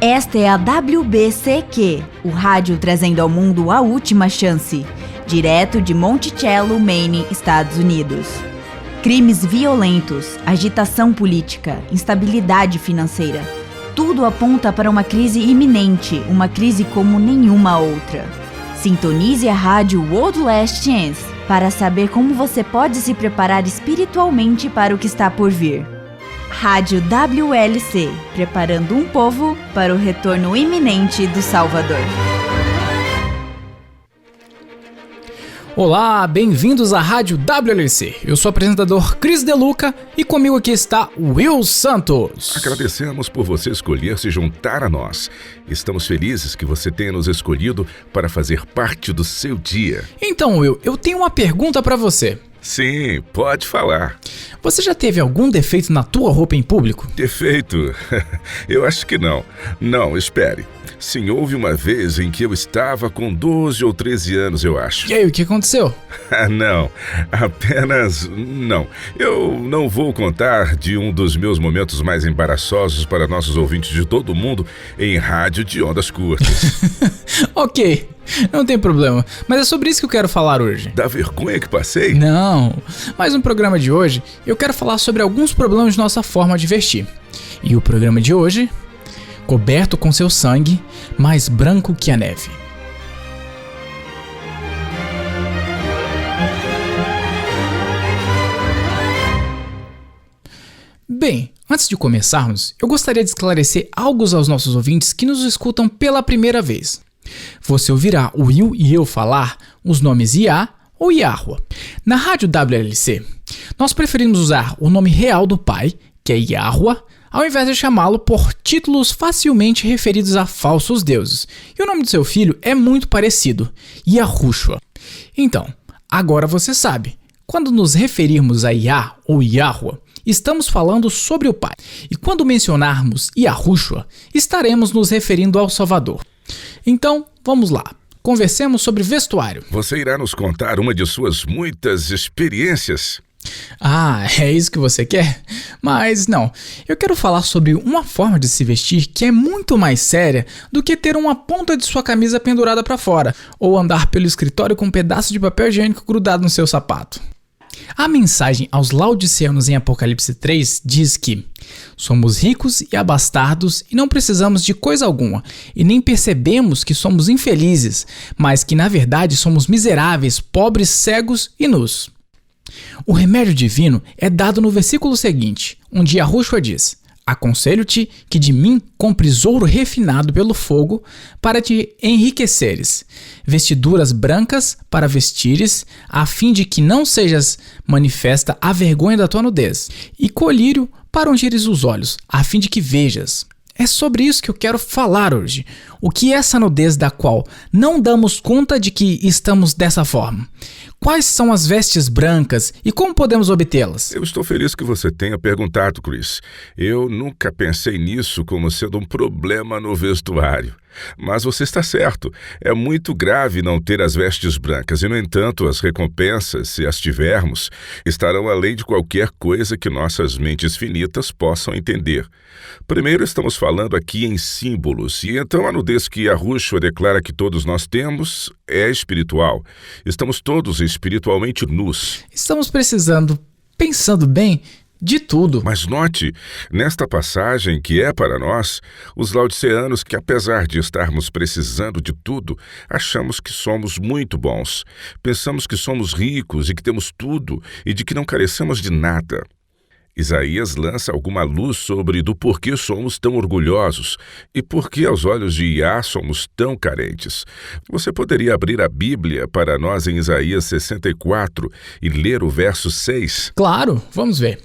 Esta é a WBCQ, o rádio trazendo ao mundo a última chance, direto de Monticello, Maine, Estados Unidos. Crimes violentos, agitação política, instabilidade financeira. Tudo aponta para uma crise iminente, uma crise como nenhuma outra. Sintonize a rádio World Last Chance para saber como você pode se preparar espiritualmente para o que está por vir. Rádio WLC, preparando um povo para o retorno iminente do Salvador. Olá, bem-vindos à Rádio WLC. Eu sou o apresentador Cris Deluca e comigo aqui está Will Santos. Agradecemos por você escolher se juntar a nós. Estamos felizes que você tenha nos escolhido para fazer parte do seu dia. Então, Will, eu tenho uma pergunta para você. Sim, pode falar. Você já teve algum defeito na tua roupa em público? Defeito? Eu acho que não. Não, espere. Sim, houve uma vez em que eu estava com 12 ou 13 anos, eu acho. E aí, o que aconteceu? Não, apenas não. Eu não vou contar de um dos meus momentos mais embaraçosos para nossos ouvintes de todo mundo em rádio de ondas curtas. Ok, não tem problema, mas é sobre isso que eu quero falar hoje. Da vergonha que passei? Não, mas no programa de hoje eu quero falar sobre alguns problemas de nossa forma de vestir. E o programa de hoje, coberto com seu sangue, mais branco que a neve. Bem, antes de começarmos, eu gostaria de esclarecer algo aos nossos ouvintes que nos escutam pela primeira vez. Você ouvirá o Will e eu falar os nomes Iá ou Yahua. Na rádio WLC, nós preferimos usar o nome real do pai, que é Yahua, ao invés de chamá-lo por títulos facilmente referidos a falsos deuses. E o nome do seu filho é muito parecido, Yahushua. Então, agora você sabe, quando nos referirmos a Iá ou Yahua, estamos falando sobre o pai. E quando mencionarmos Yahushua, estaremos nos referindo ao Salvador. Então, vamos lá. Conversemos sobre vestuário. Você irá nos contar uma de suas muitas experiências? Ah, é isso que você quer? Mas não, eu quero falar sobre uma forma de se vestir que é muito mais séria do que ter uma ponta de sua camisa pendurada para fora ou andar pelo escritório com um pedaço de papel higiênico grudado no seu sapato. A mensagem aos laodiceanos em Apocalipse 3 diz que somos ricos e abastardos e não precisamos de coisa alguma, e nem percebemos que somos infelizes, mas que na verdade somos miseráveis, pobres, cegos e nus. O remédio divino é dado no versículo seguinte, onde Yahushua diz: aconselho-te que de mim compres ouro refinado pelo fogo para te enriqueceres, vestiduras brancas para vestires, a fim de que não sejas manifesta a vergonha da tua nudez, e colírio para ungires os olhos, a fim de que vejas. É sobre isso que eu quero falar hoje. O que é essa nudez da qual não damos conta de que estamos dessa forma? Quais são as vestes brancas e como podemos obtê-las? Eu estou feliz que você tenha perguntado, Chris. Eu nunca pensei nisso como sendo um problema no vestuário. Mas você está certo, é muito grave não ter as vestes brancas e, no entanto, as recompensas, se as tivermos, estarão além de qualquer coisa que nossas mentes finitas possam entender. Primeiro, estamos falando aqui em símbolos, e então a nudez que Yahushua declara que todos nós temos é espiritual. Estamos todos espiritualmente nus. Estamos precisando, pensando bem, de tudo. Mas note, nesta passagem que é para nós, os laodiceanos que, apesar de estarmos precisando de tudo, achamos que somos muito bons. Pensamos que somos ricos e que temos tudo e de que não carecemos de nada. Isaías lança alguma luz sobre do porquê somos tão orgulhosos e por que aos olhos de Iá somos tão carentes. Você poderia abrir a Bíblia para nós em Isaías 64 e ler o verso 6? Claro, vamos ver.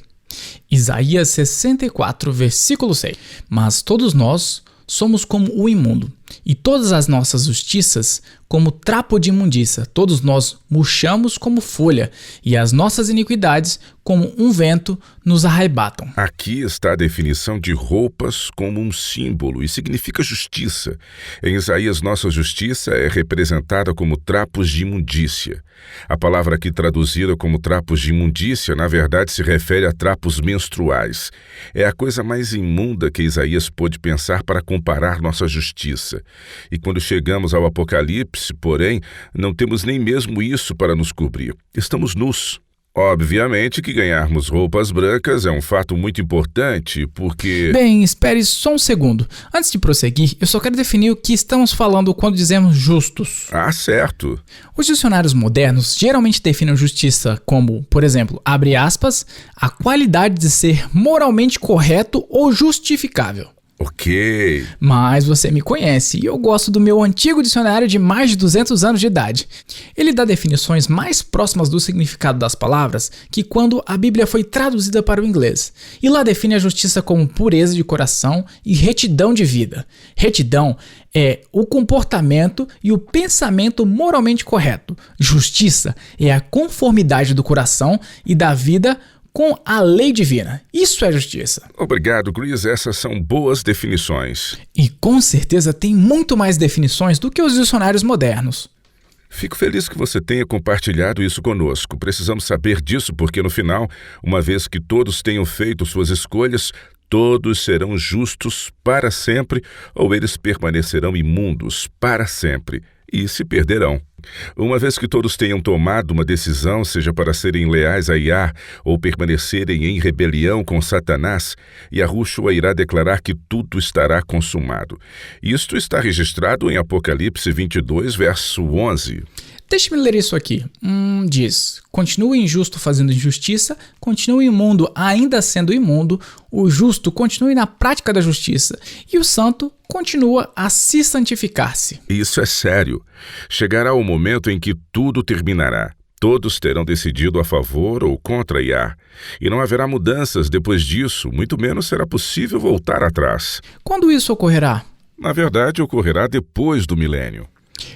Isaías 64, versículo 6. Mas todos nós somos como o imundo, e todas as nossas justiças como trapo de imundícia. Todos nós murchamos como folha, e as nossas iniquidades, como um vento, nos arrebatam. Aqui está a definição de roupas como um símbolo e significa justiça. Em Isaías, nossa justiça é representada como trapos de imundícia. A palavra aqui traduzida como trapos de imundícia, na verdade, se refere a trapos menstruais. É a coisa mais imunda que Isaías pôde pensar para comparar nossa justiça. E quando chegamos ao Apocalipse, porém, não temos nem mesmo isso para nos cobrir. Estamos nus. Obviamente que ganharmos roupas brancas é um fato muito importante, porque... Bem, espere só um segundo. Antes de prosseguir, eu só quero definir o que estamos falando quando dizemos justos. Ah, certo. Os dicionários modernos geralmente definem justiça como, por exemplo, abre aspas, a qualidade de ser moralmente correto ou justificável. Ok. Mas você me conhece e eu gosto do meu antigo dicionário de mais de 200 anos de idade. Ele dá definições mais próximas do significado das palavras que quando a Bíblia foi traduzida para o inglês. E lá define a justiça como pureza de coração e retidão de vida. Retidão é o comportamento e o pensamento moralmente correto. Justiça é a conformidade do coração e da vida com a lei divina. Isso é justiça. Obrigado, Chris. Essas são boas definições. E com certeza tem muito mais definições do que os dicionários modernos. Fico feliz que você tenha compartilhado isso conosco. Precisamos saber disso porque, no final, uma vez que todos tenham feito suas escolhas, todos serão justos para sempre ou eles permanecerão imundos para sempre e se perderão. Uma vez que todos tenham tomado uma decisão, seja para serem leais a Iá ou permanecerem em rebelião com Satanás, Yahushua irá declarar que tudo estará consumado. Isto está registrado em Apocalipse 22, verso 11. Deixe-me ler isso aqui. Diz, continue injusto fazendo injustiça, continue imundo ainda sendo imundo, o justo continue na prática da justiça, e o santo continua a se santificar-se. Isso é sério. Chegará o momento em que tudo terminará. Todos terão decidido a favor ou contra Iá. E não haverá mudanças depois disso, muito menos será possível voltar atrás. Quando isso ocorrerá? Na verdade, ocorrerá depois do milênio.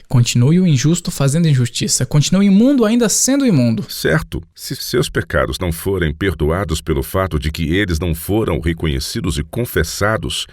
Continue o injusto fazendo injustiça, continue imundo ainda sendo imundo. Certo, se seus pecados não forem perdoados pelo fato de que eles não foram reconhecidos e confessados,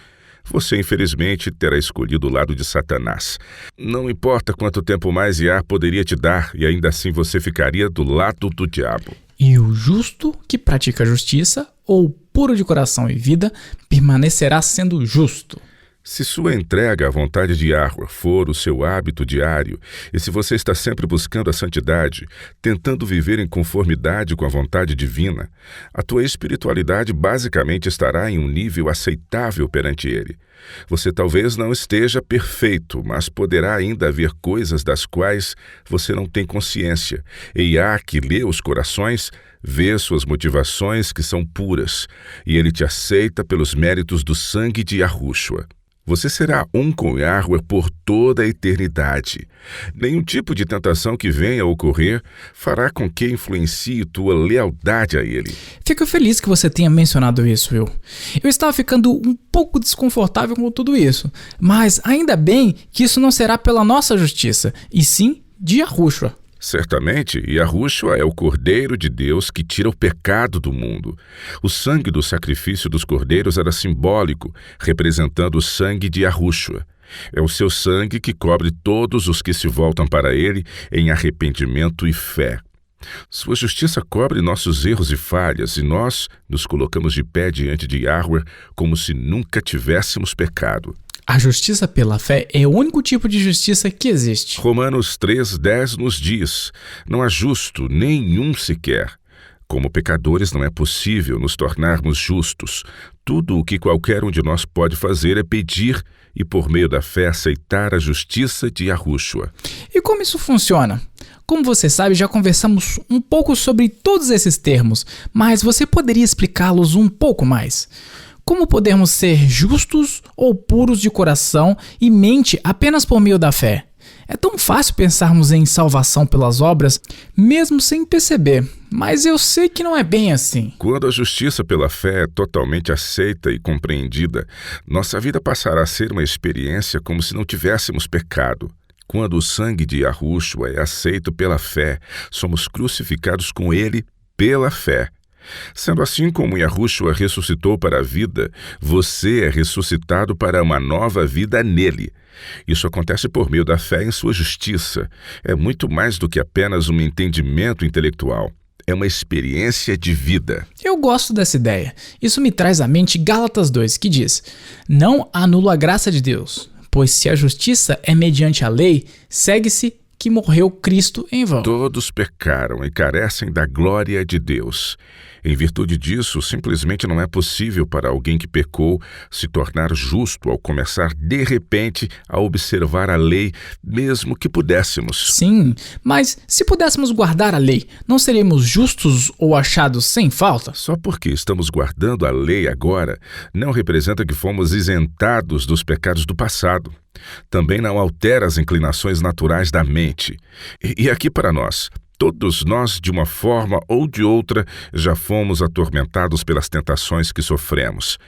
você infelizmente terá escolhido o lado de Satanás. Não importa quanto tempo mais Iá poderia te dar, e ainda assim você ficaria do lado do diabo. E o justo que pratica a justiça, ou puro de coração e vida, permanecerá sendo justo. Se sua entrega à vontade de Yahweh for o seu hábito diário, e se você está sempre buscando a santidade, tentando viver em conformidade com a vontade divina, a tua espiritualidade basicamente estará em um nível aceitável perante Ele. Você talvez não esteja perfeito, mas poderá ainda haver coisas das quais você não tem consciência. E Yah, que lê os corações, vê suas motivações que são puras, e Ele te aceita pelos méritos do sangue de Yahushua. Você será um com Yahweh por toda a eternidade. Nenhum tipo de tentação que venha a ocorrer fará com que influencie tua lealdade a Ele. Fico feliz que você tenha mencionado isso, Will. Eu estava ficando um pouco desconfortável com tudo isso, mas ainda bem que isso não será pela nossa justiça, e sim de Yahushua. Certamente, Yahushua é o Cordeiro de Deus que tira o pecado do mundo. O sangue do sacrifício dos cordeiros era simbólico, representando o sangue de Yahushua. É o seu sangue que cobre todos os que se voltam para ele em arrependimento e fé. Sua justiça cobre nossos erros e falhas, e nós nos colocamos de pé diante de Yahweh como se nunca tivéssemos pecado. A justiça pela fé é o único tipo de justiça que existe. Romanos 3:10 nos diz: não há justo nenhum sequer. Como pecadores não é possível nos tornarmos justos. Tudo o que qualquer um de nós pode fazer é pedir e por meio da fé aceitar a justiça de Yahushua. E como isso funciona? Como você sabe, já conversamos um pouco sobre todos esses termos, mas você poderia explicá-los um pouco mais? Como podemos ser justos ou puros de coração e mente apenas por meio da fé? É tão fácil pensarmos em salvação pelas obras, mesmo sem perceber, mas eu sei que não é bem assim. Quando a justiça pela fé é totalmente aceita e compreendida, nossa vida passará a ser uma experiência como se não tivéssemos pecado. Quando o sangue de Yahushua é aceito pela fé, somos crucificados com ele pela fé. Sendo assim, como Yahushua ressuscitou para a vida, você é ressuscitado para uma nova vida nele. Isso acontece por meio da fé em sua justiça. É muito mais do que apenas um entendimento intelectual. É uma experiência de vida. Eu gosto dessa ideia. Isso me traz à mente Gálatas 2, que diz: não anulo a graça de Deus, pois se a justiça é mediante a lei, segue-se que morreu Cristo em vão. Todos pecaram e carecem da glória de Deus. Em virtude disso, simplesmente não é possível para alguém que pecou se tornar justo ao começar de repente a observar a lei, mesmo que pudéssemos. Sim, mas se pudéssemos guardar a lei, não seríamos justos ou achados sem falta? Só porque estamos guardando a lei agora, não representa que fomos isentados dos pecados do passado. Também não altera as inclinações naturais da mente. E aqui para nós, todos nós, de uma forma ou de outra, já fomos atormentados pelas tentações que sofremos.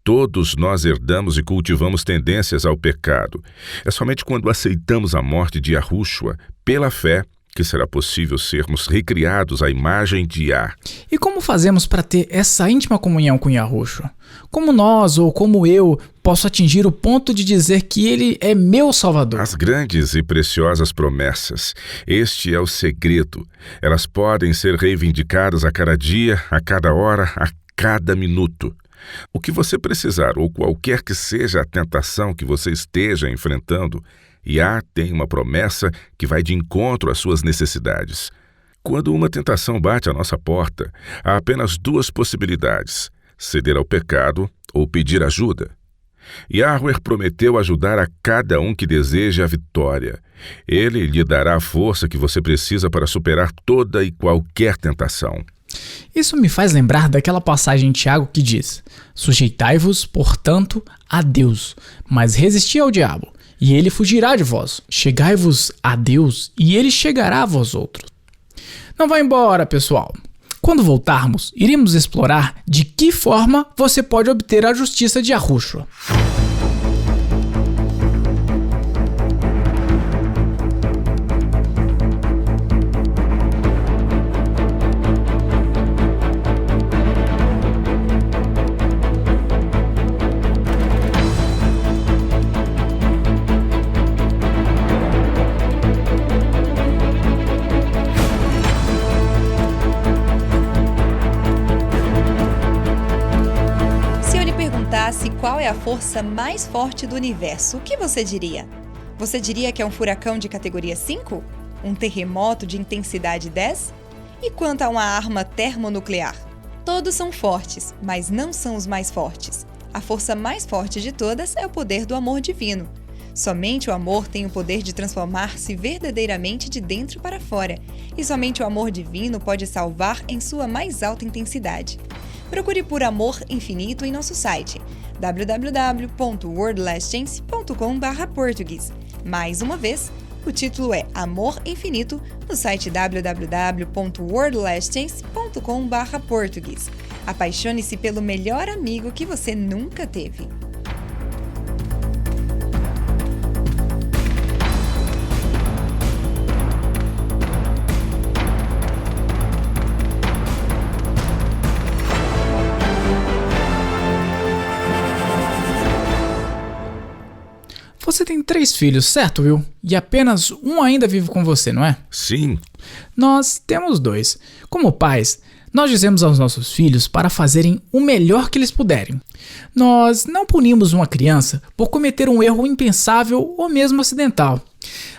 Todos nós herdamos e cultivamos tendências ao pecado. É somente quando aceitamos a morte de Yahushua, pela fé, que será possível sermos recriados à imagem de Yah. E como fazemos para ter essa íntima comunhão com Yahushua? Como nós, ou como eu, posso atingir o ponto de dizer que ele é meu Salvador? As grandes e preciosas promessas. Este é o segredo. Elas podem ser reivindicadas a cada dia, a cada hora, a cada minuto. O que você precisar, ou qualquer que seja a tentação que você esteja enfrentando, Yah tem uma promessa que vai de encontro às suas necessidades. Quando uma tentação bate à nossa porta, há apenas duas possibilidades: ceder ao pecado ou pedir ajuda. Yahweh prometeu ajudar a cada um que deseja a vitória. Ele lhe dará a força que você precisa para superar toda e qualquer tentação. Isso me faz lembrar daquela passagem em Tiago que diz: sujeitai-vos, portanto, a Deus, mas resisti ao diabo, e ele fugirá de vós. Chegai-vos a Deus, e ele chegará a vós outros. Não vá embora, pessoal. Quando voltarmos, iremos explorar de que forma você pode obter a justiça de Yahushua. Qual é a força mais forte do universo? O que você diria? Você diria que é um furacão de categoria 5? Um terremoto de intensidade 10? E quanto a uma arma termonuclear? Todos são fortes, mas não são os mais fortes. A força mais forte de todas é o poder do amor divino. Somente o amor tem o poder de transformar-se verdadeiramente de dentro para fora, e somente o amor divino pode salvar em sua mais alta intensidade. Procure por Amor Infinito em nosso site www.worldlastchance.com/português. Mais uma vez, o título é Amor Infinito no site www.worldlastchance.com/português. Apaixone-se pelo melhor amigo que você nunca teve. Você tem 3 filhos, certo, Will? E apenas um ainda vive com você, não é? Sim. Nós temos 2. Como pais, nós dizemos aos nossos filhos para fazerem o melhor que eles puderem. Nós não punimos uma criança por cometer um erro impensável ou mesmo acidental.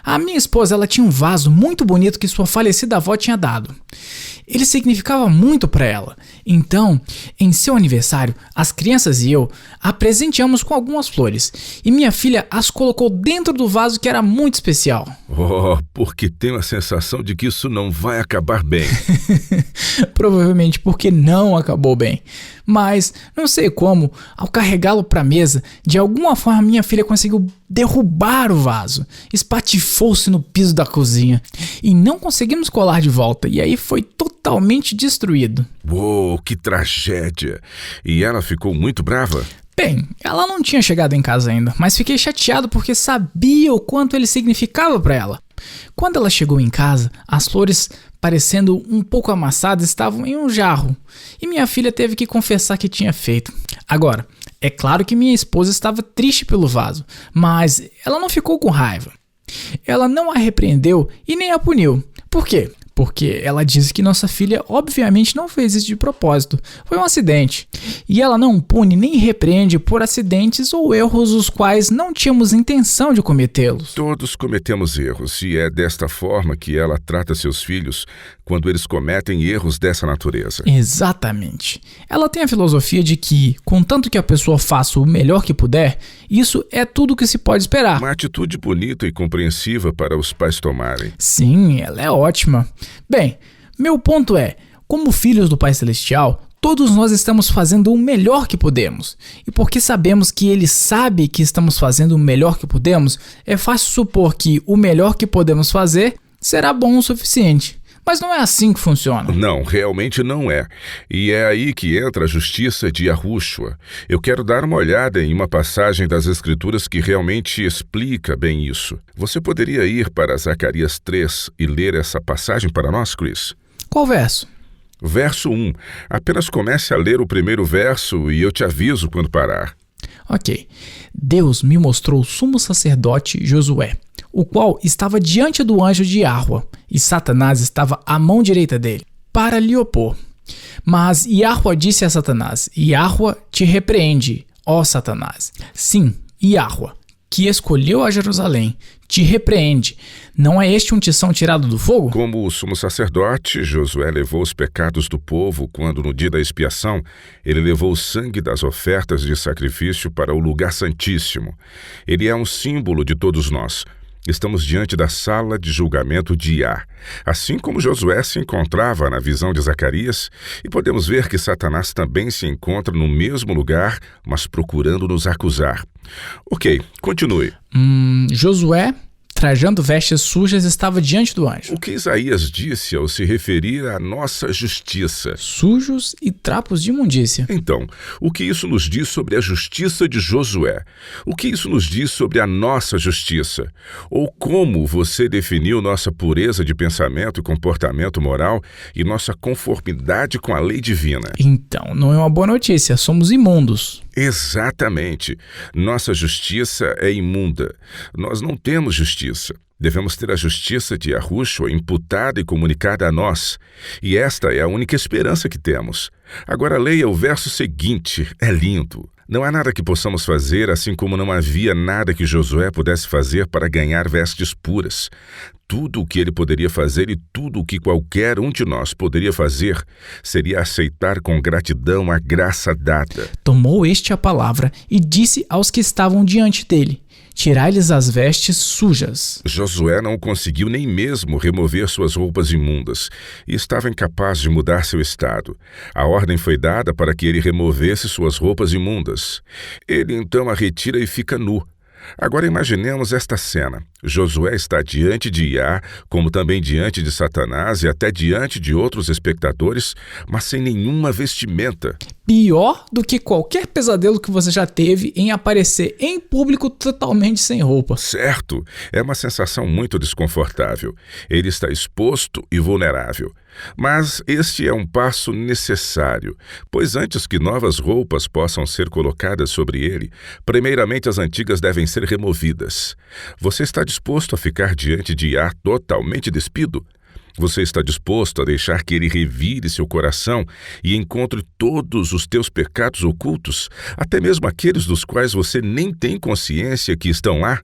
A minha esposa, ela tinha um vaso muito bonito que sua falecida avó tinha dado. Ele significava muito para ela, Então, em seu aniversário, as crianças e eu a presenteamos com algumas flores e minha filha as colocou dentro do vaso que era muito especial. Oh, porque tenho a sensação de que isso não vai acabar bem. Provavelmente porque não acabou bem. Mas, não sei como, ao carregá-lo para a mesa, de alguma forma minha filha conseguiu derrubar o vaso. Espatifou-se no piso da cozinha e não conseguimos colar de volta, e aí foi totalmente destruído. Uou, que tragédia! E ela ficou muito brava? Bem, ela não tinha chegado em casa ainda, mas fiquei chateado porque sabia o quanto ele significava para ela. Quando ela chegou em casa, as flores, parecendo um pouco amassadas, estavam em um jarro e minha filha teve que confessar que tinha feito. Agora, é claro que minha esposa estava triste pelo vaso, mas ela não ficou com raiva. Ela não a repreendeu e nem a puniu. Por quê? Porque ela disse que nossa filha obviamente não fez isso de propósito, foi um acidente. E ela não pune nem repreende por acidentes ou erros os quais não tínhamos intenção de cometê-los. Todos cometemos erros e é desta forma que ela trata seus filhos quando eles cometem erros dessa natureza. Exatamente. Ela tem a filosofia de que, contanto que a pessoa faça o melhor que puder, isso é tudo que se pode esperar. Uma atitude bonita e compreensiva para os pais tomarem. Sim, ela é ótima. Bem, meu ponto é, como filhos do Pai Celestial, todos nós estamos fazendo o melhor que podemos. E porque sabemos que Ele sabe que estamos fazendo o melhor que podemos, é fácil supor que o melhor que podemos fazer será bom o suficiente. Mas não é assim que funciona. Não, realmente não é. E é aí que entra a justiça de Yahushua. Eu quero dar uma olhada em uma passagem das Escrituras que realmente explica bem isso. Você poderia ir para Zacarias 3 e ler essa passagem para nós, Chris? Qual verso? Verso 1. Apenas comece a ler o primeiro verso e eu te aviso quando parar. Ok. Deus me mostrou o sumo sacerdote Josué, o qual estava diante do anjo de Yahua, e Satanás estava à mão direita dele, para lhe opor. Mas Yahua disse a Satanás: Yahua te repreende, ó Satanás. Sim, Yahua, que escolheu a Jerusalém, te repreende. Não é este um tição tirado do fogo? Como o sumo sacerdote, Josué levou os pecados do povo quando, no dia da expiação, ele levou o sangue das ofertas de sacrifício para o lugar santíssimo. Ele é um símbolo de todos nós. Estamos diante da sala de julgamento de Iá, assim como Josué se encontrava na visão de Zacarias, e podemos ver que Satanás também se encontra no mesmo lugar, mas procurando nos acusar. Ok, continue. Josué, trajando vestes sujas, estava diante do anjo. O que Isaías disse ao se referir à nossa justiça? Sujos e trapos de imundícia. Então, o que isso nos diz sobre a justiça de Josué? O que isso nos diz sobre a nossa justiça? Ou como você definiu nossa pureza de pensamento e comportamento moral e nossa conformidade com a lei divina? Então, não é uma boa notícia, somos imundos. Exatamente. Nossa justiça é imunda. Nós não temos justiça. Devemos ter a justiça de Yahushua imputada e comunicada a nós. E esta é a única esperança que temos. Agora leia o verso seguinte. É lindo. Não há nada que possamos fazer, assim como não havia nada que Josué pudesse fazer para ganhar vestes puras. Tudo o que ele poderia fazer e tudo o que qualquer um de nós poderia fazer seria aceitar com gratidão a graça dada. Tomou este a palavra e disse aos que estavam diante dele: tirai-lhes as vestes sujas. Josué não conseguiu nem mesmo remover suas roupas imundas e estava incapaz de mudar seu estado. A ordem foi dada para que ele removesse suas roupas imundas. Ele então a retira e fica nu. Agora imaginemos esta cena. Josué está diante de Iá, como também diante de Satanás e até diante de outros espectadores, mas sem nenhuma vestimenta. Pior do que qualquer pesadelo que você já teve em aparecer em público totalmente sem roupa. Certo, é uma sensação muito desconfortável. Ele está exposto e vulnerável. Mas este é um passo necessário, pois antes que novas roupas possam ser colocadas sobre ele, primeiramente as antigas devem ser removidas. Você está disposto a ficar diante de Iá totalmente despido? Você está disposto a deixar que ele revire seu coração e encontre todos os teus pecados ocultos, até mesmo aqueles dos quais você nem tem consciência que estão lá?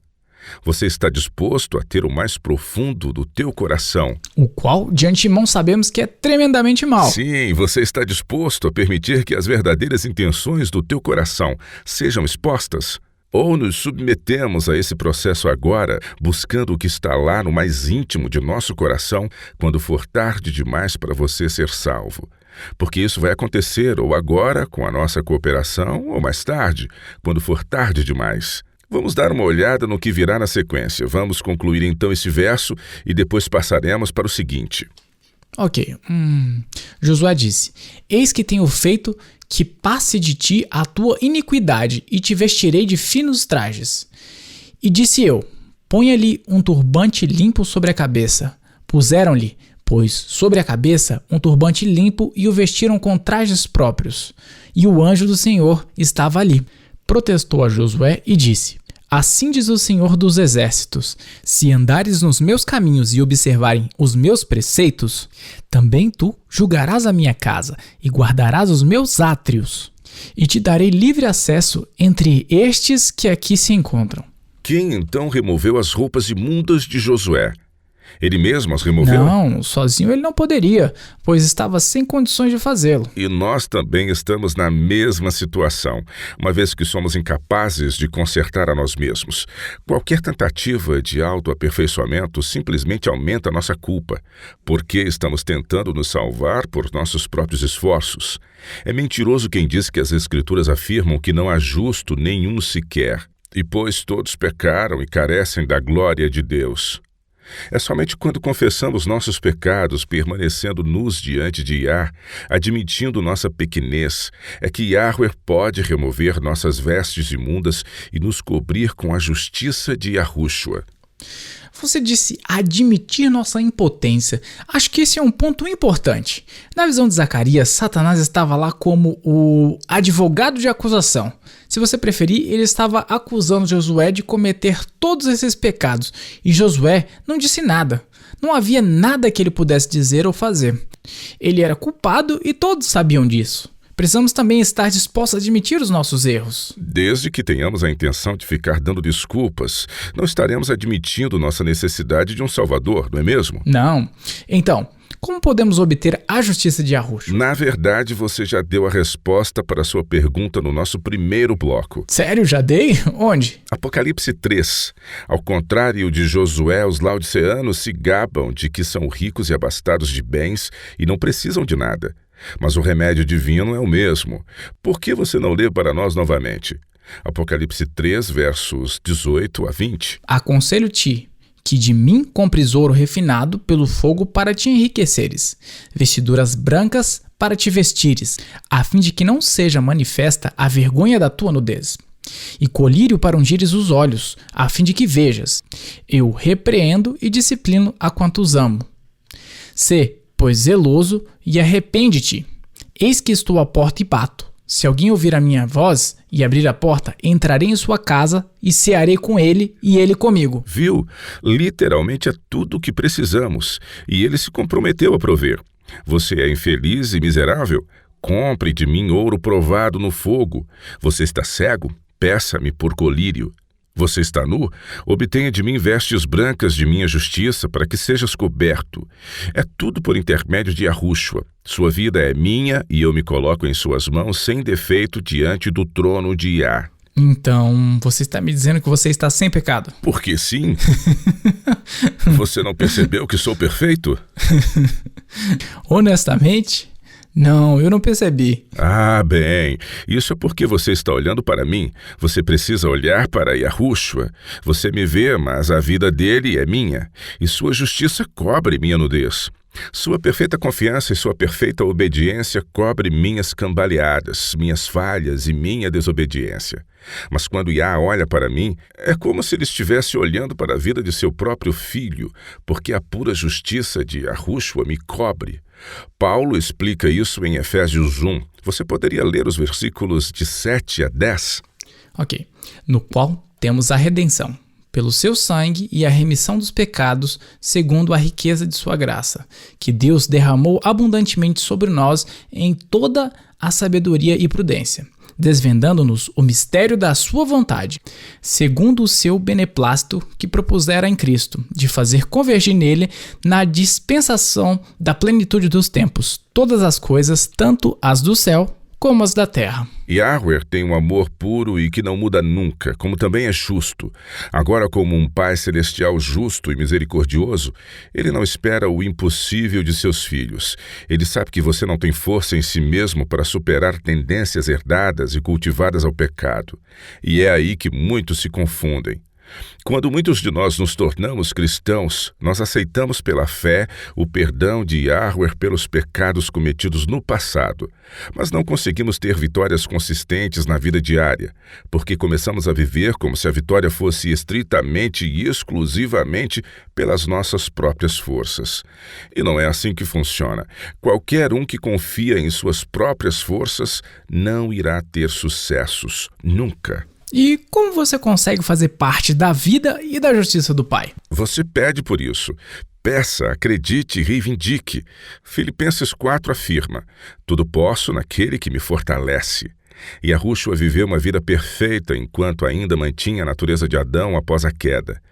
Você está disposto a ter o mais profundo do teu coração. O qual, de antemão, sabemos que é tremendamente mau. Sim, você está disposto a permitir que as verdadeiras intenções do teu coração sejam expostas? Ou nos submetemos a esse processo agora, buscando o que está lá no mais íntimo de nosso coração, quando for tarde demais para você ser salvo? Porque isso vai acontecer ou agora, com a nossa cooperação, ou mais tarde, quando for tarde demais. Vamos dar uma olhada no que virá na sequência. Vamos concluir então esse verso e depois passaremos para o seguinte. Ok. Josué disse: Eis que tenho feito que passe de ti a tua iniquidade e te vestirei de finos trajes. E disse eu: Ponha-lhe um turbante limpo sobre a cabeça. Puseram-lhe, pois, sobre a cabeça um turbante limpo e o vestiram com trajes próprios. E o anjo do Senhor estava ali. Protestou a Josué e disse: Assim diz o Senhor dos Exércitos: se andares nos meus caminhos e observarem os meus preceitos, também tu julgarás a minha casa e guardarás os meus átrios, e te darei livre acesso entre estes que aqui se encontram. Quem então removeu as roupas imundas de Josué? Ele mesmo as removeu? Não, sozinho ele não poderia, pois estava sem condições de fazê-lo. E nós também estamos na mesma situação, uma vez que somos incapazes de consertar a nós mesmos. Qualquer tentativa de autoaperfeiçoamento simplesmente aumenta a nossa culpa, porque estamos tentando nos salvar por nossos próprios esforços. É mentiroso quem diz que as Escrituras afirmam que não há justo nenhum sequer, e pois todos pecaram e carecem da glória de Deus. É somente quando confessamos nossos pecados, permanecendo nus diante de Yah, admitindo nossa pequenez, é que Yahweh pode remover nossas vestes imundas e nos cobrir com a justiça de Yahushua. Você disse admitir nossa impotência. Acho que esse é um ponto importante. Na visão de Zacarias, Satanás estava lá como o advogado de acusação. Se você preferir, ele estava acusando Josué de cometer todos esses pecados. E Josué não disse nada. Não havia nada que ele pudesse dizer ou fazer. Ele era culpado e todos sabiam disso. Precisamos também estar dispostos a admitir os nossos erros. Desde que tenhamos a intenção de ficar dando desculpas, não estaremos admitindo nossa necessidade de um Salvador, não é mesmo? Não. Então, como podemos obter a justiça de Yahushua? Na verdade, você já deu a resposta para a sua pergunta no nosso primeiro bloco. Sério? Já dei? Onde? Apocalipse 3. Ao contrário de Josué, os laodiceanos se gabam de que são ricos e abastados de bens e não precisam de nada. Mas o remédio divino é o mesmo. Por que você não lê para nós novamente? Apocalipse 3, versos 18 a 20. Aconselho-te que de mim compres ouro refinado pelo fogo para te enriqueceres, vestiduras brancas para te vestires, a fim de que não seja manifesta a vergonha da tua nudez, e colírio para ungires os olhos, a fim de que vejas. Eu repreendo e disciplino a quantos amo. Sê, pois, zeloso e arrepende-te. Eis que estou à porta e bato. Se alguém ouvir a minha voz e abrir a porta, entrarei em sua casa e cearei com ele e ele comigo. Viu? Literalmente é tudo o que precisamos. E ele se comprometeu a prover. Você é infeliz e miserável? Compre de mim ouro provado no fogo. Você está cego? Peça-me por colírio. Você está nu? Obtenha de mim vestes brancas de minha justiça, para que sejas coberto. É tudo por intermédio de Yahushua. Sua vida é minha e eu me coloco em suas mãos sem defeito diante do trono de Yah. Então, você está me dizendo que você está sem pecado? Porque sim. Você não percebeu que sou perfeito? Honestamente, não, eu não percebi. Ah, bem, isso é porque você está olhando para mim. Você precisa olhar para Yahushua. Você me vê, mas a vida dele é minha, e sua justiça cobre minha nudez. Sua perfeita confiança e sua perfeita obediência cobre minhas cambaleadas, minhas falhas e minha desobediência. Mas quando Yah olha para mim, é como se ele estivesse olhando para a vida de seu próprio filho, porque a pura justiça de Yahushua me cobre. Paulo explica isso em Efésios 1. Você poderia ler os versículos de 7 a 10? Ok. No qual temos a redenção, pelo seu sangue e a remissão dos pecados, segundo a riqueza de sua graça, que Deus derramou abundantemente sobre nós em toda a sabedoria e prudência. desvendando-nos o mistério da sua vontade, segundo o seu beneplácito que propusera em Cristo, de fazer convergir nele, na dispensação da plenitude dos tempos, todas as coisas, tanto as do céu como as da terra. Yahweh tem um amor puro e que não muda nunca, como também é justo. Agora, como um Pai Celestial justo e misericordioso, Ele não espera o impossível de seus filhos. Ele sabe que você não tem força em si mesmo para superar tendências herdadas e cultivadas ao pecado. E é aí que muitos se confundem. Quando muitos de nós nos tornamos cristãos, nós aceitamos pela fé o perdão de Yahweh pelos pecados cometidos no passado, mas não conseguimos ter vitórias consistentes na vida diária, porque começamos a viver como se a vitória fosse estritamente e exclusivamente pelas nossas próprias forças. E não é assim que funciona. Qualquer um que confia em suas próprias forças não irá ter sucessos, nunca. E como você consegue fazer parte da vida e da justiça do Pai? Você pede por isso. Peça, acredite e reivindique. Filipenses 4 afirma: tudo posso naquele que me fortalece. Yahushua viveu uma vida perfeita enquanto ainda mantinha a natureza de Adão após a queda.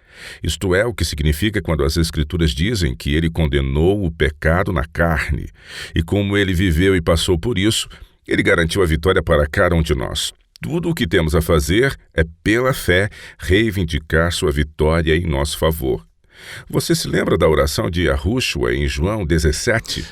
Isto é o que significa quando as Escrituras dizem que ele condenou o pecado na carne. E como ele viveu e passou por isso, ele garantiu a vitória para cada um de nós. Tudo o que temos a fazer é, pela fé, reivindicar sua vitória em nosso favor. Você se lembra da oração de Yahushua em João 17?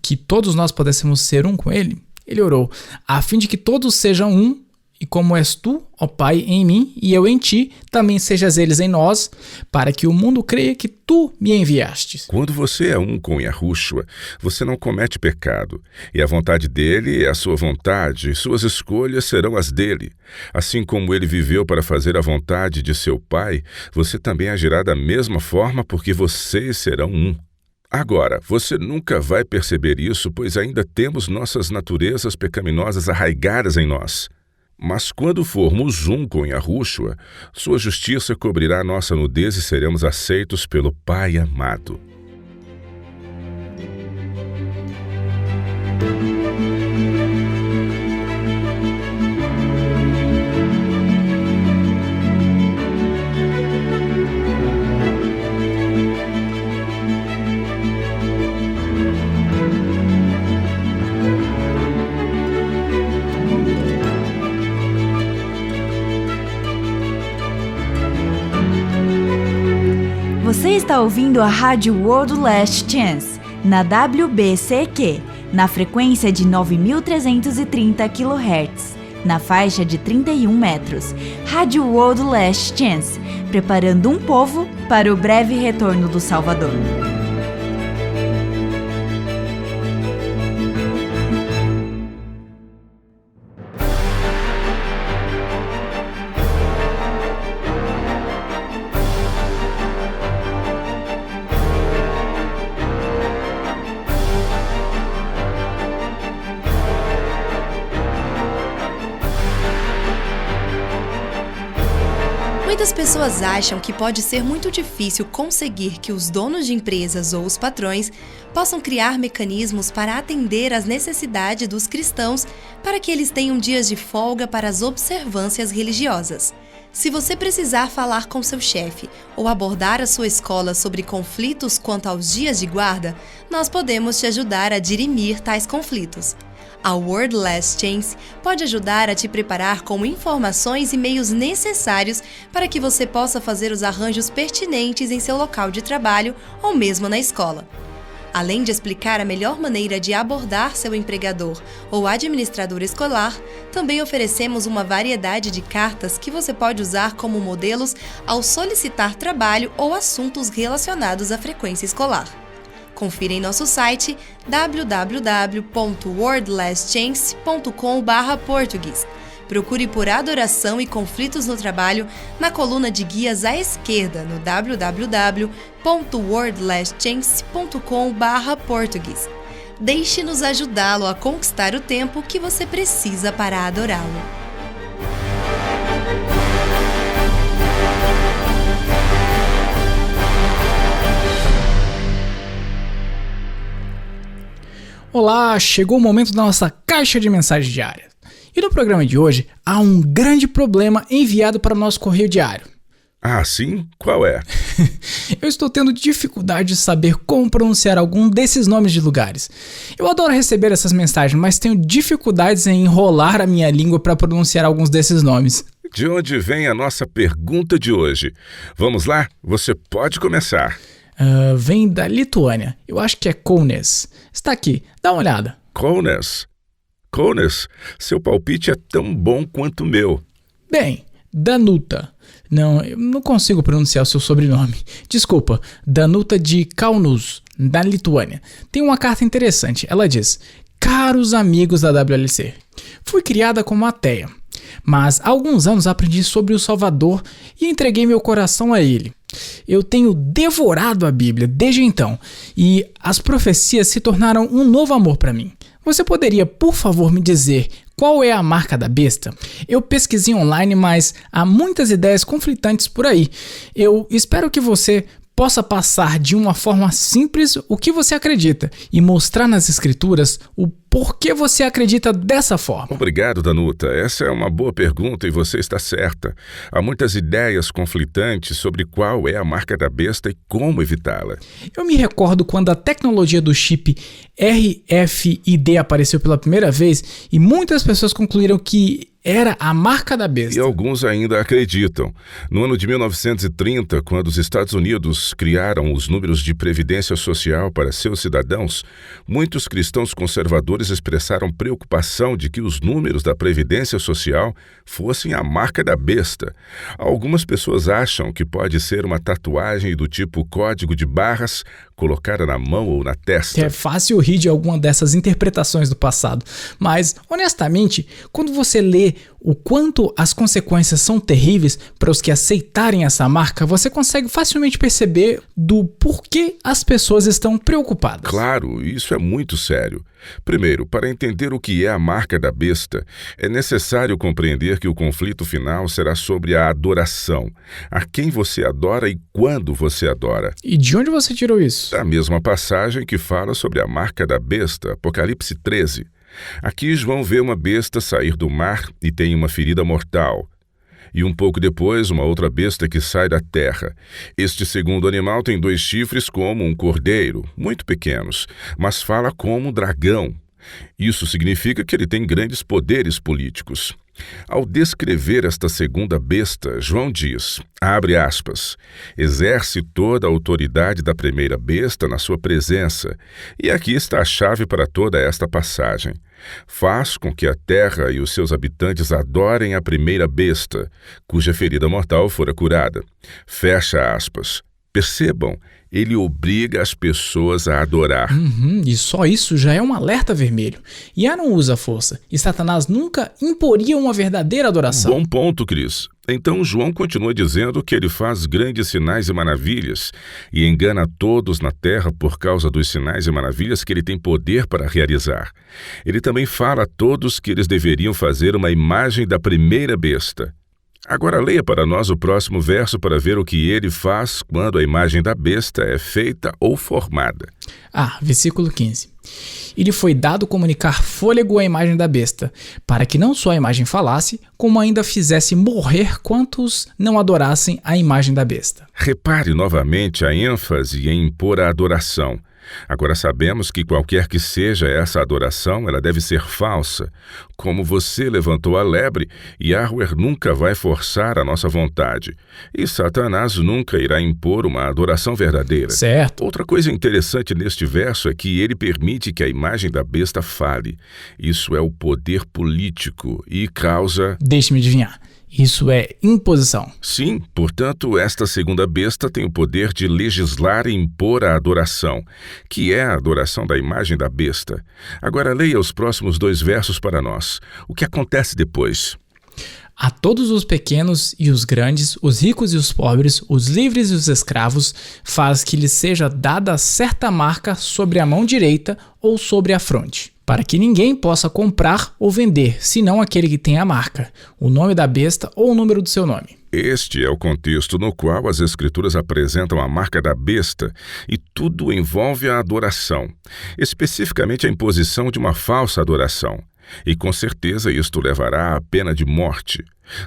Que todos nós pudéssemos ser um com ele? Ele orou, a fim de que todos sejam um, e como és tu, ó Pai, em mim, e eu em ti, também sejas eles em nós, para que o mundo creia que tu me enviastes. Quando você é um com Yahushua, você não comete pecado, e a vontade dele é a sua vontade, e suas escolhas serão as dele. Assim como ele viveu para fazer a vontade de seu Pai, você também agirá da mesma forma, porque vocês serão um. Agora, você nunca vai perceber isso, pois ainda temos nossas naturezas pecaminosas arraigadas em nós. Mas quando formos um com Yahushua, sua justiça cobrirá nossa nudez e seremos aceitos pelo Pai amado. Você está ouvindo a Rádio World Last Chance, na WBCQ, na frequência de 9.330 kHz, na faixa de 31 metros. Rádio World Last Chance, preparando um povo para o breve retorno do Salvador. Muitas pessoas acham que pode ser muito difícil conseguir que os donos de empresas ou os patrões possam criar mecanismos para atender às necessidades dos cristãos para que eles tenham dias de folga para as observâncias religiosas. Se você precisar falar com seu chefe ou abordar a sua escola sobre conflitos quanto aos dias de guarda, nós podemos te ajudar a dirimir tais conflitos. A World Last Chance pode ajudar a te preparar com informações e meios necessários para que você possa fazer os arranjos pertinentes em seu local de trabalho ou mesmo na escola. Além de explicar a melhor maneira de abordar seu empregador ou administrador escolar, também oferecemos uma variedade de cartas que você pode usar como modelos ao solicitar trabalho ou assuntos relacionados à frequência escolar. Confira em nosso site www.worldlastchance.com/português. Procure por Adoração e Conflitos no Trabalho na coluna de guias à esquerda no www.worldlastchance.com/português. Deixe-nos ajudá-lo a conquistar o tempo que você precisa para adorá-lo. Olá, chegou o momento da nossa caixa de mensagens diária. E no programa de hoje, há um grande problema enviado para o nosso correio diário. Ah, sim? Qual é? Eu estou tendo dificuldade de saber como pronunciar algum desses nomes de lugares. Eu adoro receber essas mensagens, mas tenho dificuldades em enrolar a minha língua para pronunciar alguns desses nomes. De onde vem a nossa pergunta de hoje? Vamos lá? Você pode começar. Vem da Lituânia. Eu acho que é Kaunas. Está aqui, dá uma olhada. Kaunas? Kaunas? Seu palpite é tão bom quanto o meu. Bem, Danuta. Não, eu não consigo pronunciar o seu sobrenome. Desculpa, Danuta de Kaunas, da Lituânia. Tem uma carta interessante. Ela diz: caros amigos da WLC, fui criada como ateia, mas há alguns anos aprendi sobre o Salvador e entreguei meu coração a ele. Eu tenho devorado a Bíblia desde então e as profecias se tornaram um novo amor para mim. Você poderia, por favor, me dizer qual é a marca da besta? Eu pesquisei online, mas há muitas ideias conflitantes por aí. Eu espero que você possa passar de uma forma simples o que você acredita e mostrar nas escrituras o porquê você acredita dessa forma. Obrigado, Danuta. Essa é uma boa pergunta e você está certa. Há muitas ideias conflitantes sobre qual é a marca da besta e como evitá-la. Eu me recordo quando a tecnologia do chip RFID apareceu pela primeira vez e muitas pessoas concluíram que era a marca da besta. E alguns ainda acreditam. No ano de 1930, quando os Estados Unidos criaram os números de previdência social para seus cidadãos, muitos cristãos conservadores expressaram preocupação de que os números da previdência social fossem a marca da besta. Algumas pessoas acham que pode ser uma tatuagem do tipo código de barras colocada na mão ou na testa. É fácil rir de alguma dessas interpretações do passado, mas, honestamente, quando você lê o quanto as consequências são terríveis para os que aceitarem essa marca, você consegue facilmente perceber do porquê as pessoas estão preocupadas. Claro, isso é muito sério. Primeiro, para entender o que é a marca da besta, é necessário compreender que o conflito final será sobre a adoração, a quem você adora e quando você adora. E de onde você tirou isso? Da mesma passagem que fala sobre a marca da besta, Apocalipse 13. Aqui João vê uma besta sair do mar e tem uma ferida mortal. E um pouco depois, uma outra besta que sai da terra. Este segundo animal tem 2 chifres como um cordeiro, muito pequenos, mas fala como um dragão. Isso significa que ele tem grandes poderes políticos. Ao descrever esta segunda besta, João diz, abre aspas, exerce toda a autoridade da primeira besta na sua presença. E aqui está a chave para toda esta passagem. Faz com que a terra e os seus habitantes adorem a primeira besta, cuja ferida mortal fora curada. Fecha aspas. Percebam, ele obriga as pessoas a adorar. E só isso já é um alerta vermelho. Yah não usa força, e Satanás nunca imporia uma verdadeira adoração. Bom ponto, Cris. Então João continua dizendo que ele faz grandes sinais e maravilhas e engana todos na terra por causa dos sinais e maravilhas que ele tem poder para realizar. Ele também fala a todos que eles deveriam fazer uma imagem da primeira besta. Agora leia para nós o próximo verso para ver o que ele faz quando a imagem da besta é feita ou formada. Versículo 15. E lhe foi dado comunicar fôlego à imagem da besta, para que não só a imagem falasse, como ainda fizesse morrer quantos não adorassem a imagem da besta. Repare novamente a ênfase em impor a adoração. Agora sabemos que qualquer que seja essa adoração, ela deve ser falsa. Como você levantou a lebre, Yahweh nunca vai forçar a nossa vontade. E Satanás nunca irá impor uma adoração verdadeira. Certo. Outra coisa interessante neste verso é que ele permite que a imagem da besta fale. Isso é o poder político e causa... Deixe-me adivinhar. Isso é imposição. Sim, portanto, esta segunda besta tem o poder de legislar e impor a adoração, que é a adoração da imagem da besta. Agora leia os próximos 2 versos para nós. O que acontece depois? A todos os pequenos e os grandes, os ricos e os pobres, os livres e os escravos, faz que lhes seja dada certa marca sobre a mão direita ou sobre a fronte, para que ninguém possa comprar ou vender, senão aquele que tem a marca, o nome da besta ou o número do seu nome. Este é o contexto no qual as Escrituras apresentam a marca da besta e tudo envolve a adoração, especificamente a imposição de uma falsa adoração. e com certeza isto levará à pena de morte.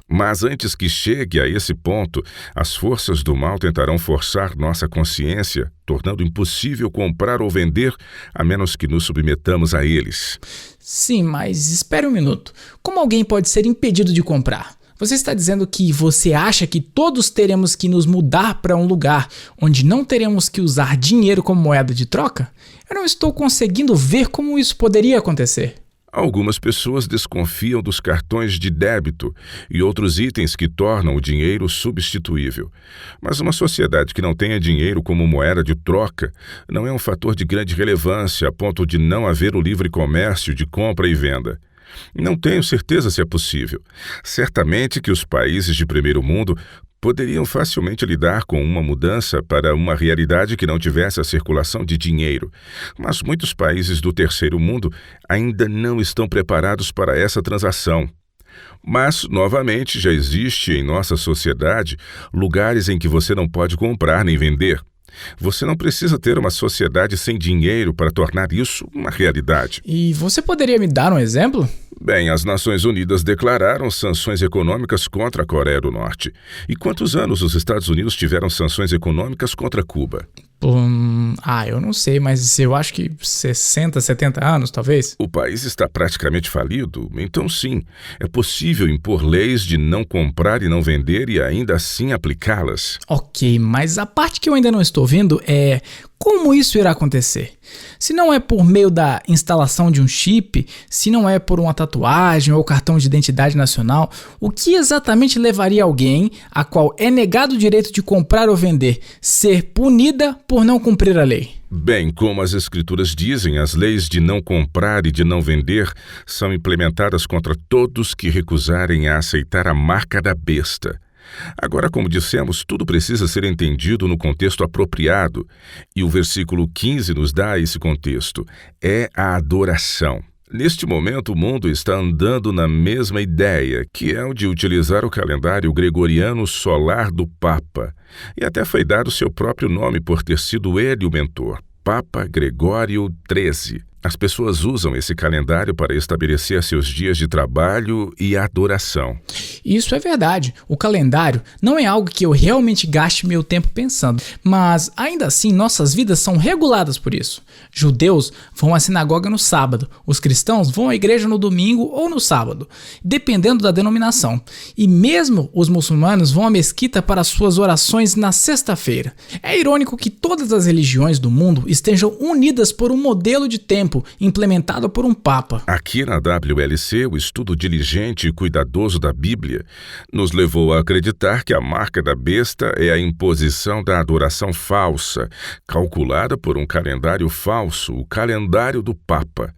Mas antes que chegue a esse ponto, as forças do mal tentarão forçar nossa consciência, tornando impossível comprar ou vender, a menos que nos submetamos a eles. Sim, mas espere um minuto. Como alguém pode ser impedido de comprar? Você está dizendo que você acha que todos teremos que nos mudar para um lugar onde não teremos que usar dinheiro como moeda de troca? Eu não estou conseguindo ver como isso poderia acontecer. Algumas pessoas desconfiam dos cartões de débito e outros itens que tornam o dinheiro substituível. Mas uma sociedade que não tenha dinheiro como moeda de troca não é um fator de grande relevância a ponto de não haver o livre comércio de compra e venda. Não tenho certeza se é possível. Certamente que os países de primeiro mundo poderiam facilmente lidar com uma mudança para uma realidade que não tivesse a circulação de dinheiro. Mas muitos países do terceiro mundo ainda não estão preparados para essa transação. Mas, novamente, já existe em nossa sociedade lugares em que você não pode comprar nem vender. Você não precisa ter uma sociedade sem dinheiro para tornar isso uma realidade. E você poderia me dar um exemplo? Bem, as Nações Unidas declararam sanções econômicas contra a Coreia do Norte. E quantos anos os Estados Unidos tiveram sanções econômicas contra Cuba? Eu não sei, mas eu acho que 60, 70 anos, talvez. O país está praticamente falido, então sim, é possível impor leis de não comprar e não vender e ainda assim aplicá-las. Ok, mas a parte que eu ainda não estou vendo é como isso irá acontecer. Se não é por meio da instalação de um chip, se não é por uma tatuagem ou cartão de identidade nacional, o que exatamente levaria alguém, a qual é negado o direito de comprar ou vender, ser punida por não cumprir a lei? Bem, como as escrituras dizem, as leis de não comprar e de não vender são implementadas contra todos que recusarem a aceitar a marca da besta. Agora, como dissemos, tudo precisa ser entendido no contexto apropriado, e o versículo 15 nos dá esse contexto. É a adoração. Neste momento, o mundo está andando na mesma ideia, que é o de utilizar o calendário gregoriano solar do Papa. E até foi dado seu próprio nome por ter sido ele o mentor, Papa Gregório XIII. As pessoas usam esse calendário para estabelecer seus dias de trabalho e adoração. Isso é verdade. O calendário não é algo que eu realmente gaste meu tempo pensando, mas ainda assim nossas vidas são reguladas por isso. Judeus vão à sinagoga no sábado, os cristãos vão à igreja no domingo ou no sábado, dependendo da denominação. E mesmo os muçulmanos vão à mesquita para suas orações na sexta-feira. É irônico que todas as religiões do mundo estejam unidas por um modelo de tempo implementado por um Papa. Aqui na WLC, o estudo diligente e cuidadoso da Bíblia nos levou a acreditar que a marca da besta é a imposição da adoração falsa, calculada por um calendário falso, o calendário do Papa.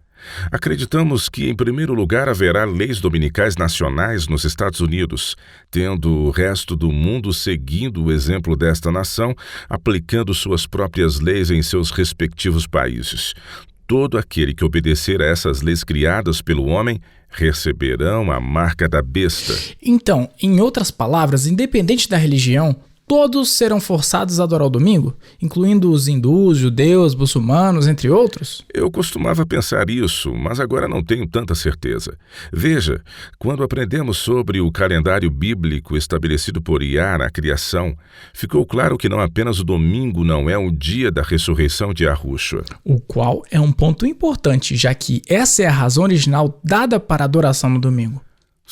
Acreditamos que, em primeiro lugar, haverá leis dominicais nacionais nos Estados Unidos, tendo o resto do mundo seguindo o exemplo desta nação, aplicando suas próprias leis em seus respectivos países. Todo aquele que obedecer a essas leis criadas pelo homem receberão a marca da besta. Então, em outras palavras, independente da religião, todos serão forçados a adorar o domingo, incluindo os hindus, judeus, muçulmanos, entre outros? Eu costumava pensar isso, mas agora não tenho tanta certeza. Veja, quando aprendemos sobre o calendário bíblico estabelecido por Iá na criação, ficou claro que não apenas o domingo não é o dia da ressurreição de Yahushua. O qual é um ponto importante, já que essa é a razão original dada para a adoração no domingo.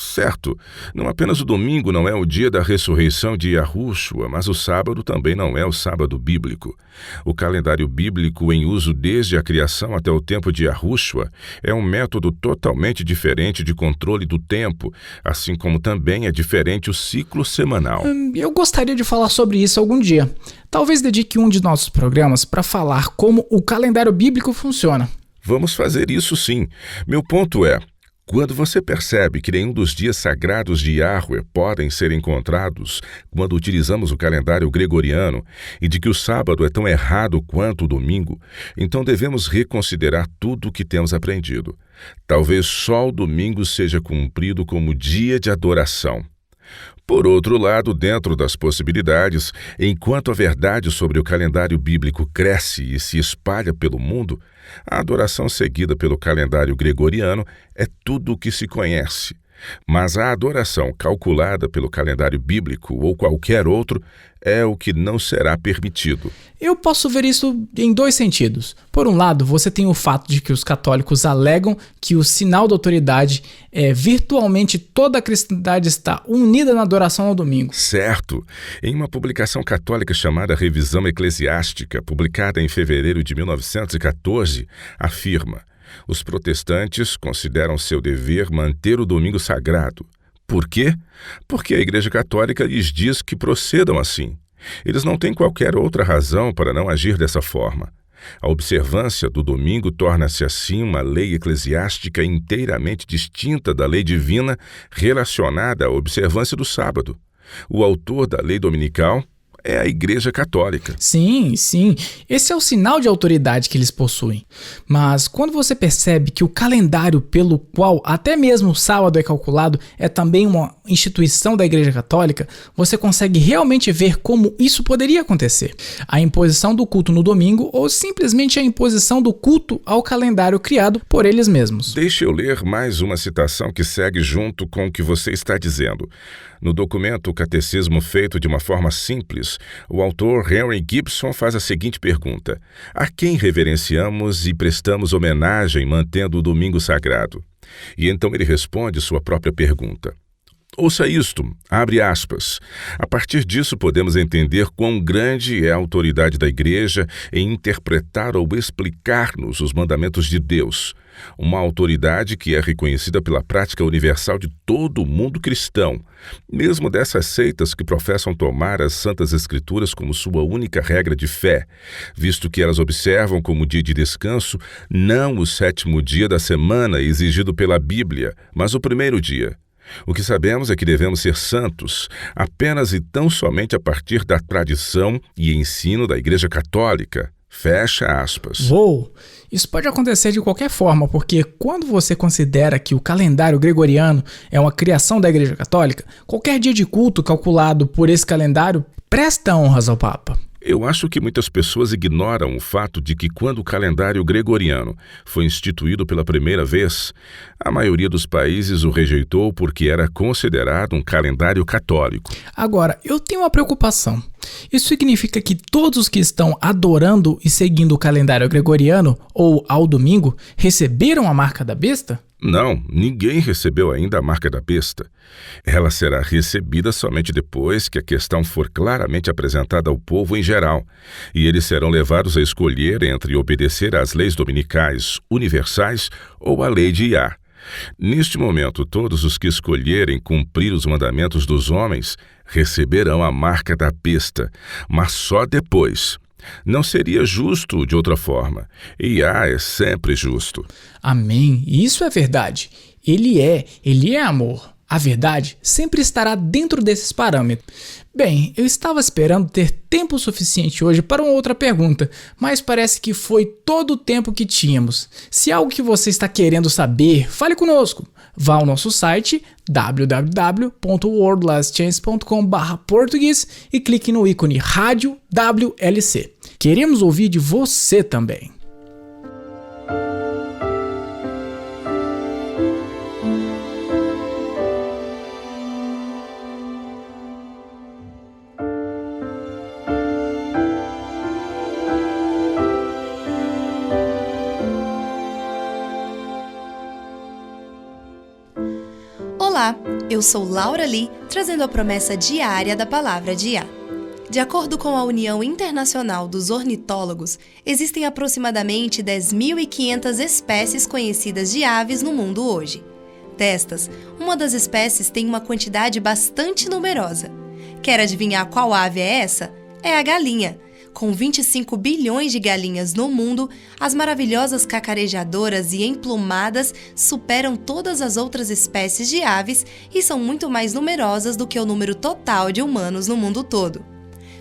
Certo, não apenas o domingo não é o dia da ressurreição de Yahushua, mas o sábado também não é o sábado bíblico. O calendário bíblico em uso desde a criação até o tempo de Yahushua é um método totalmente diferente de controle do tempo, assim como também é diferente o ciclo semanal. Eu gostaria de falar sobre isso algum dia. Talvez dedique um de nossos programas para falar como o calendário bíblico funciona. Vamos fazer isso sim. Meu ponto é: quando você percebe que nenhum dos dias sagrados de Yahweh podem ser encontrados quando utilizamos o calendário gregoriano e de que o sábado é tão errado quanto o domingo, então devemos reconsiderar tudo o que temos aprendido. Talvez só o domingo seja cumprido como dia de adoração. Por outro lado, dentro das possibilidades, enquanto a verdade sobre o calendário bíblico cresce e se espalha pelo mundo, a adoração seguida pelo calendário gregoriano é tudo o que se conhece. Mas a adoração calculada pelo calendário bíblico ou qualquer outro é o que não será permitido. Eu posso ver isso em dois sentidos. Por um lado, você tem o fato de que os católicos alegam que o sinal da autoridade é virtualmente toda a cristandade está unida na adoração ao domingo. Certo. Em uma publicação católica chamada Revisão Eclesiástica, publicada em fevereiro de 1914, afirma: os protestantes consideram seu dever manter o domingo sagrado. Por quê? Porque a Igreja Católica lhes diz que procedam assim. Eles não têm qualquer outra razão para não agir dessa forma. A observância do domingo torna-se assim uma lei eclesiástica inteiramente distinta da lei divina relacionada à observância do sábado. O autor da lei dominical é a Igreja Católica. Sim. Esse é o sinal de autoridade que eles possuem. Mas quando você percebe que o calendário pelo qual até mesmo o sábado é calculado é também uma instituição da Igreja Católica, você consegue realmente ver como isso poderia acontecer. A imposição do culto no domingo ou simplesmente a imposição do culto ao calendário criado por eles mesmos. Deixe eu ler mais uma citação que segue junto com o que você está dizendo. No documento O Catecismo Feito de uma Forma Simples, o autor Henry Gibson faz a seguinte pergunta: a quem reverenciamos e prestamos homenagem mantendo o domingo sagrado? E então ele responde sua própria pergunta. Ouça isto, abre aspas. A partir disso podemos entender quão grande é a autoridade da Igreja em interpretar ou explicar-nos os mandamentos de Deus. Uma autoridade que é reconhecida pela prática universal de todo o mundo cristão, mesmo dessas seitas que professam tomar as Santas Escrituras como sua única regra de fé, visto que elas observam como dia de descanso não o 7º dia da semana exigido pela Bíblia, mas o primeiro dia. O que sabemos é que devemos ser santos apenas e tão somente a partir da tradição e ensino da Igreja Católica. Fecha aspas. Uou! Isso pode acontecer de qualquer forma, porque quando você considera que o calendário gregoriano é uma criação da Igreja Católica, qualquer dia de culto calculado por esse calendário presta honras ao Papa. Eu acho que muitas pessoas ignoram o fato de que quando o calendário gregoriano foi instituído pela primeira vez, a maioria dos países o rejeitou porque era considerado um calendário católico. Agora, eu tenho uma preocupação. Isso significa que todos os que estão adorando e seguindo o calendário gregoriano ou ao domingo receberam a marca da besta? Não, ninguém recebeu ainda a marca da besta. Ela será recebida somente depois que a questão for claramente apresentada ao povo em geral, e eles serão levados a escolher entre obedecer às leis dominicais universais ou à lei de Iá. Neste momento, todos os que escolherem cumprir os mandamentos dos homens receberão a marca da besta, mas só depois. Não seria justo de outra forma. Iá é sempre justo. Amém. Isso é verdade. Ele é amor. A verdade sempre estará dentro desses parâmetros. Bem, eu estava esperando ter tempo suficiente hoje para uma outra pergunta, mas parece que foi todo o tempo que tínhamos. Se é algo que você está querendo saber, fale conosco. Vá ao nosso site www.worldlastchance.com/português e clique no ícone Rádio WLC. Queremos ouvir de você também. Olá, eu sou Laura Lee, trazendo a promessa diária da Palavra de Iá. De acordo com a União Internacional dos Ornitólogos, existem aproximadamente 10.500 espécies conhecidas de aves no mundo hoje. Destas, uma das espécies tem uma quantidade bastante numerosa. Quer adivinhar qual ave é essa? É a galinha. Com 25 bilhões de galinhas no mundo, as maravilhosas cacarejadoras e emplumadas superam todas as outras espécies de aves e são muito mais numerosas do que o número total de humanos no mundo todo.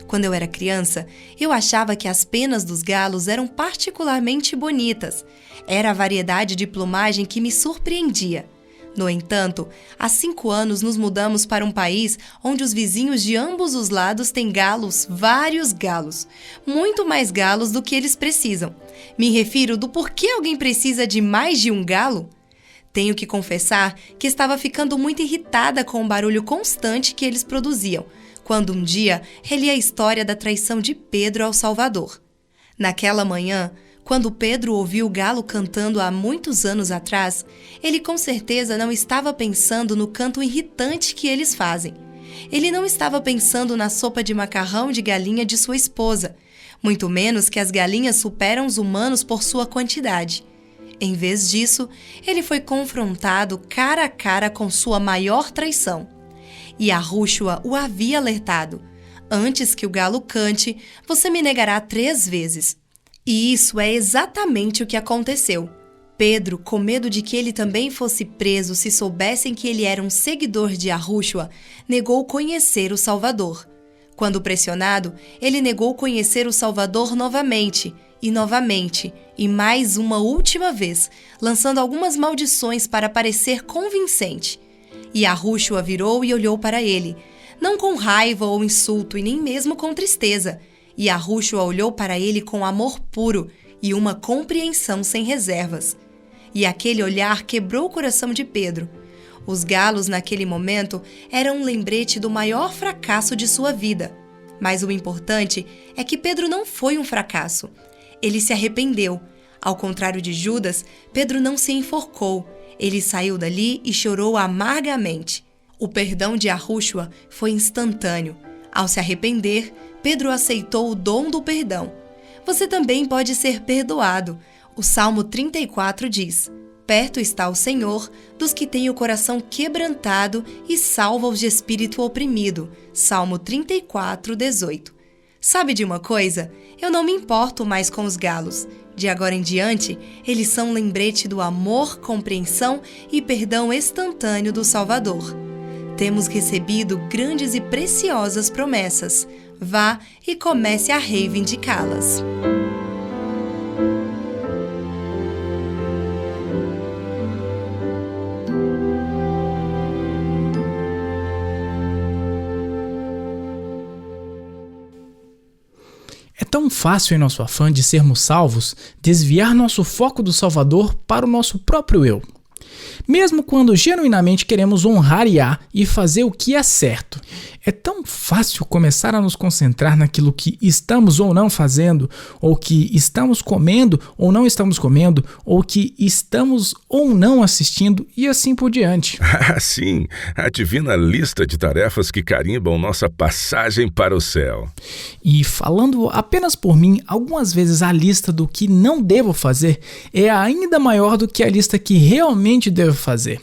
Quando eu era criança, eu achava que as penas dos galos eram particularmente bonitas. Era a variedade de plumagem que me surpreendia. No entanto, há 5 anos nos mudamos para um país onde os vizinhos de ambos os lados têm galos, vários galos, muito mais galos do que eles precisam. Me refiro do porquê alguém precisa de mais de um galo? Tenho que confessar que estava ficando muito irritada com o barulho constante que eles produziam, quando um dia reli a história da traição de Pedro ao Salvador. Naquela manhã, quando Pedro ouviu o galo cantando há muitos anos atrás, ele com certeza não estava pensando no canto irritante que eles fazem. Ele não estava pensando na sopa de macarrão de galinha de sua esposa, muito menos que as galinhas superam os humanos por sua quantidade. Em vez disso, ele foi confrontado cara a cara com sua maior traição. E Yahushua o havia alertado: antes que o galo cante, você me negará 3 vezes. E isso é exatamente o que aconteceu. Pedro, com medo de que ele também fosse preso se soubessem que ele era um seguidor de Yahushua, negou conhecer o Salvador. Quando pressionado, ele negou conhecer o Salvador novamente, e mais uma última vez, lançando algumas maldições para parecer convincente. E Yahushua virou e olhou para ele, não com raiva ou insulto e nem mesmo com tristeza. E Yahushua olhou para ele com amor puro e uma compreensão sem reservas. E aquele olhar quebrou o coração de Pedro. Os galos, naquele momento, eram um lembrete do maior fracasso de sua vida. Mas o importante é que Pedro não foi um fracasso. Ele se arrependeu. Ao contrário de Judas, Pedro não se enforcou. Ele saiu dali e chorou amargamente. O perdão de Yahushua foi instantâneo. Ao se arrepender, Pedro aceitou o dom do perdão. Você também pode ser perdoado. O Salmo 34 diz: perto está o Senhor dos que têm o coração quebrantado e salva-os de espírito oprimido. Salmo 34, 18. Sabe de uma coisa? Eu não me importo mais com os galos. De agora em diante, eles são um lembrete do amor, compreensão e perdão instantâneo do Salvador. Temos recebido grandes e preciosas promessas. Vá e comece a reivindicá-las. É tão fácil em nosso afã de sermos salvos desviar nosso foco do Salvador para o nosso próprio eu. Mesmo quando genuinamente queremos honrar Yah e fazer o que é certo. É tão fácil começar a nos concentrar naquilo que estamos ou não fazendo, ou que estamos comendo ou não estamos comendo, ou que estamos ou não assistindo e assim por diante. Ah, sim, a divina lista de tarefas que carimbam nossa passagem para o céu. E falando apenas por mim, algumas vezes a lista do que não devo fazer é ainda maior do que a lista que realmente devo fazer.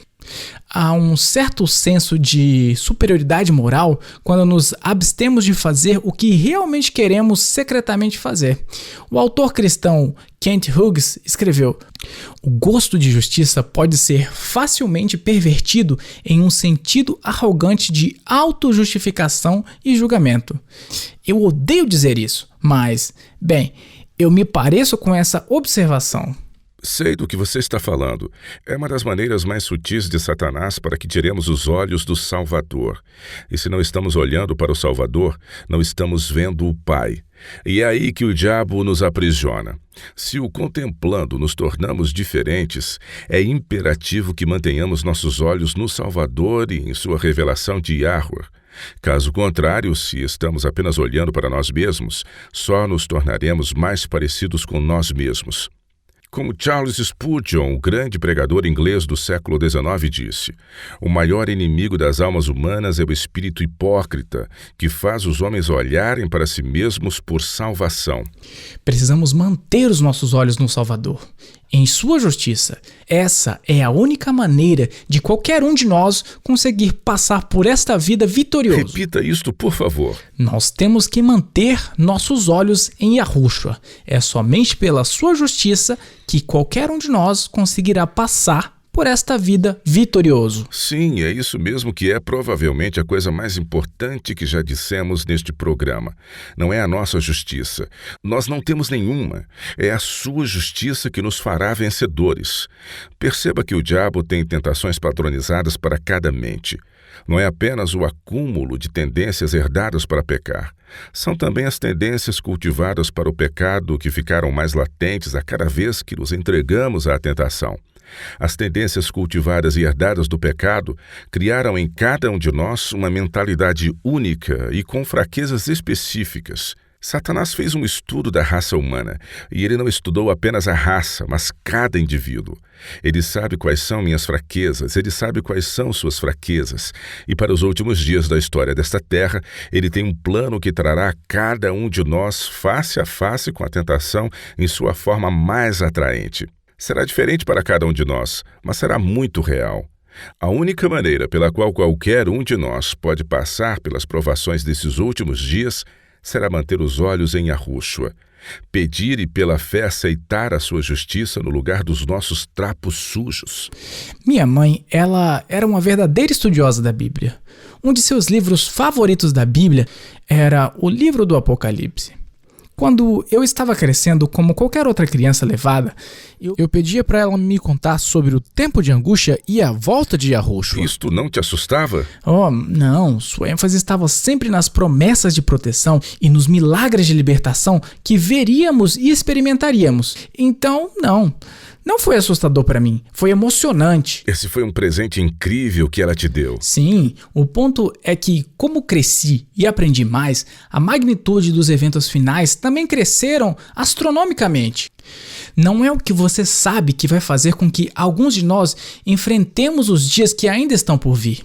Há um certo senso de superioridade moral quando nos abstemos de fazer o que realmente queremos secretamente fazer. O autor cristão Kent Hughes escreveu: o gosto de justiça pode ser facilmente pervertido em um sentido arrogante de autojustificação e julgamento. Eu odeio dizer isso, mas, bem, eu me pareço com essa observação. Sei do que você está falando. É uma das maneiras mais sutis de Satanás para que tiremos os olhos do Salvador. E se não estamos olhando para o Salvador, não estamos vendo o Pai. E é aí que o diabo nos aprisiona. Se o contemplando nos tornamos diferentes, é imperativo que mantenhamos nossos olhos no Salvador e em sua revelação de Yahweh. Caso contrário, se estamos apenas olhando para nós mesmos, só nos tornaremos mais parecidos com nós mesmos. Como Charles Spurgeon, o grande pregador inglês do século XIX, disse: o maior inimigo das almas humanas é o espírito hipócrita, que faz os homens olharem para si mesmos por salvação. Precisamos manter os nossos olhos no Salvador, em sua justiça. Essa é a única maneira de qualquer um de nós conseguir passar por esta vida vitorioso. Repita isto, por favor. Nós temos que manter nossos olhos em Yahushua. É somente pela sua justiça que qualquer um de nós conseguirá passar por esta vida vitorioso. Sim, é isso mesmo que é provavelmente a coisa mais importante que já dissemos neste programa. Não é a nossa justiça. Nós não temos nenhuma. É a sua justiça que nos fará vencedores. Perceba que o diabo tem tentações padronizadas para cada mente. Não é apenas o acúmulo de tendências herdadas para pecar. São também as tendências cultivadas para o pecado que ficaram mais latentes a cada vez que nos entregamos à tentação. As tendências cultivadas e herdadas do pecado criaram em cada um de nós uma mentalidade única e com fraquezas específicas. Satanás fez um estudo da raça humana, e ele não estudou apenas a raça, mas cada indivíduo. Ele sabe quais são minhas fraquezas, ele sabe quais são suas fraquezas, e para os últimos dias da história desta terra, ele tem um plano que trará cada um de nós face a face com a tentação em sua forma mais atraente. Será diferente para cada um de nós, mas será muito real. A única maneira pela qual qualquer um de nós pode passar pelas provações desses últimos dias será manter os olhos em Yahushua, pedir e pela fé aceitar a sua justiça no lugar dos nossos trapos sujos. Minha mãe, ela era uma verdadeira estudiosa da Bíblia. Um de seus livros favoritos da Bíblia era o livro do Apocalipse. Quando eu estava crescendo como qualquer outra criança levada, eu pedia para ela me contar sobre o tempo de angústia e a volta de Yahushua. Isto não te assustava? Oh, não. Sua ênfase estava sempre nas promessas de proteção e nos milagres de libertação que veríamos e experimentaríamos. Então, não. Não foi assustador para mim, foi emocionante. Esse foi um presente incrível que ela te deu. Sim, o ponto é que, como cresci e aprendi mais, a magnitude dos eventos finais também cresceram astronomicamente. Não é o que você sabe que vai fazer com que alguns de nós enfrentemos os dias que ainda estão por vir.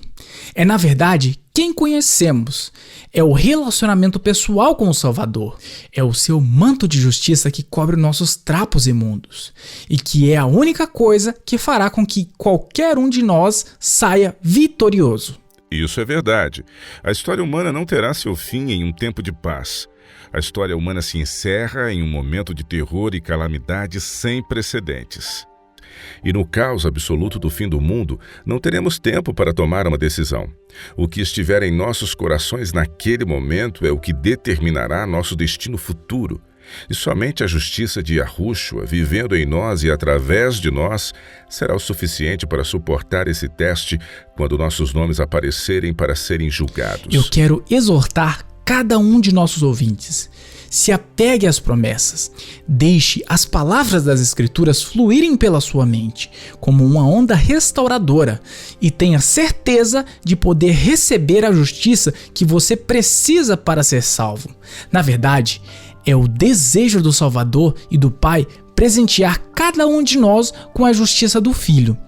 É, na verdade, quem conhecemos. É o relacionamento pessoal com o Salvador. É o seu manto de justiça que cobre nossos trapos imundos. E que é a única coisa que fará com que qualquer um de nós saia vitorioso. Isso é verdade. A história humana não terá seu fim em um tempo de paz. A história humana se encerra em um momento de terror e calamidade sem precedentes. E no caos absoluto do fim do mundo, não teremos tempo para tomar uma decisão. O que estiver em nossos corações naquele momento é o que determinará nosso destino futuro. E somente a justiça de Yahushua, vivendo em nós e através de nós, será o suficiente para suportar esse teste quando nossos nomes aparecerem para serem julgados. Eu quero exortar cada um de nossos ouvintes. Se apegue às promessas. Deixe as palavras das Escrituras fluírem pela sua mente, como uma onda restauradora, e tenha certeza de poder receber a justiça que você precisa para ser salvo. Na verdade, é o desejo do Salvador e do Pai presentear cada um de nós com a justiça do Filho.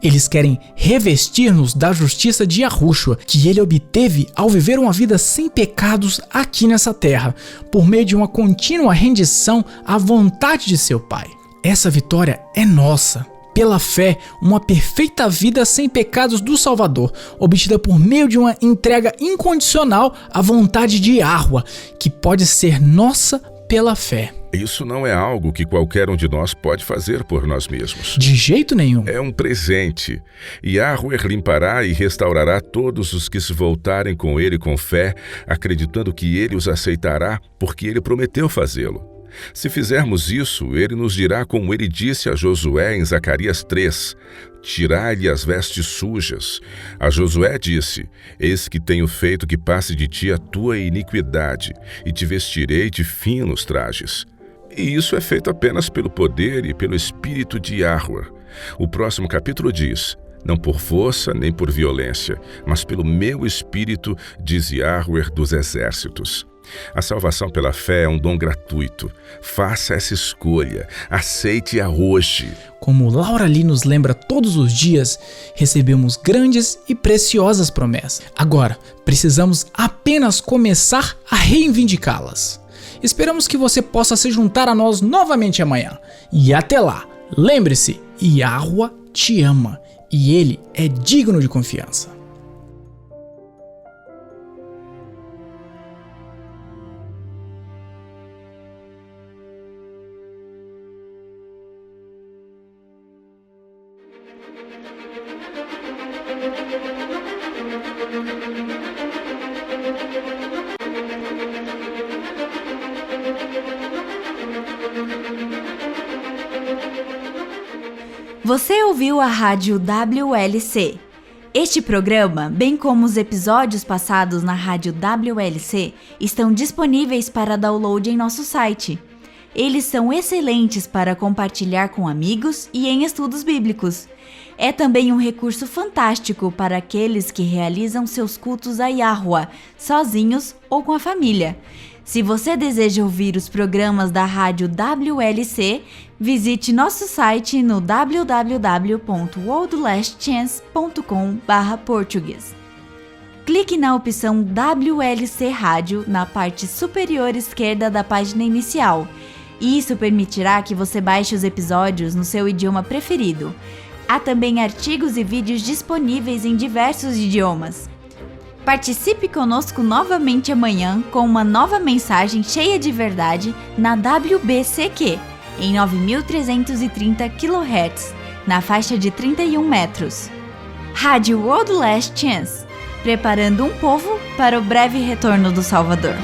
Eles querem revestir-nos da justiça de Yahushua, que ele obteve ao viver uma vida sem pecados aqui nessa terra, por meio de uma contínua rendição à vontade de seu Pai. Essa vitória é nossa. Pela fé, uma perfeita vida sem pecados do Salvador, obtida por meio de uma entrega incondicional à vontade de Yahuwah, que pode ser nossa pela fé. Isso não é algo que qualquer um de nós pode fazer por nós mesmos. De jeito nenhum. É um presente. Yahuwah limpará e restaurará todos os que se voltarem com ele com fé, acreditando que ele os aceitará, porque ele prometeu fazê-lo. Se fizermos isso, ele nos dirá como ele disse a Josué em Zacarias 3, tirai-lhe as vestes sujas. A Josué disse, eis que tenho feito que passe de ti a tua iniquidade, e te vestirei de finos trajes. E isso é feito apenas pelo poder e pelo Espírito de Yahuwah. O próximo capítulo diz, não por força nem por violência, mas pelo meu Espírito, diz Yahuwah dos exércitos. A salvação pela fé é um dom gratuito. Faça essa escolha. Aceite-a hoje. Como Laura Lee nos lembra todos os dias, recebemos grandes e preciosas promessas. Agora, precisamos apenas começar a reivindicá-las. Esperamos que você possa se juntar a nós novamente amanhã. E até lá, lembre-se, Yahuwah te ama e ele é digno de confiança. Você ouviu a Rádio WLC. Este programa, bem como os episódios passados na Rádio WLC, estão disponíveis para download em nosso site. Eles são excelentes para compartilhar com amigos e em estudos bíblicos. É também um recurso fantástico para aqueles que realizam seus cultos a Yahuwah, sozinhos ou com a família. Se você deseja ouvir os programas da Rádio WLC, visite nosso site no www.worldlastchance.com/português. Clique na opção WLC Rádio na parte superior esquerda da página inicial. Isso permitirá que você baixe os episódios no seu idioma preferido. Há também artigos e vídeos disponíveis em diversos idiomas. Participe conosco novamente amanhã com uma nova mensagem cheia de verdade na WBCQ, em 9.330 kHz, na faixa de 31 metros. Rádio World Last Chance, preparando um povo para o breve retorno do Salvador.